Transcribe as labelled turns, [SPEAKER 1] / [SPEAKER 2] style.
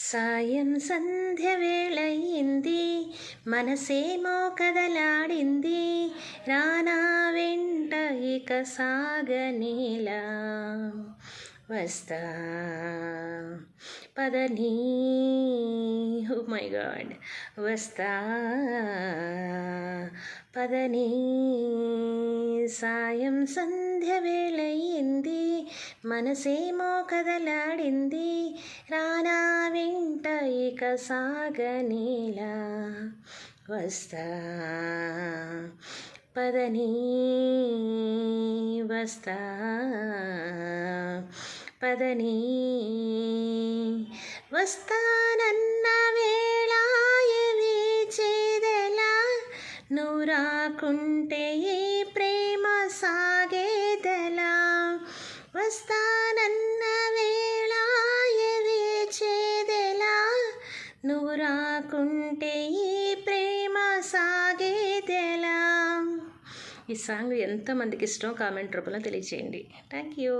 [SPEAKER 1] సాయం సంధ్య వేళయింది, మనసేమో కదలాడింది, రానా వెంట ఇక సాగనేలా. వస్తా పదని, ఓ మై గాడ్, వస్తా పదని. సాయం సంధ్య వేళయింది, మనసేమో కదలాడింది, రానా వెంట ఇక సాగనేలా. వస్తా పదని, వస్తా పదని. వస్తానన్న వేళాయ వేచేదెలా, నువ్వు రాకుంటే ఈ ప్రేమ సాగేదెలా. వస్తానన్న వేళాయ వేచేదెలా, నువ్వు రాకుంటే ఈ ప్రేమ సాగేదెలా. ఈ సాంగ్ ఎంతమందికి ఇష్టమో కామెంట్ రూపంలో తెలియచేయండి. Thank you.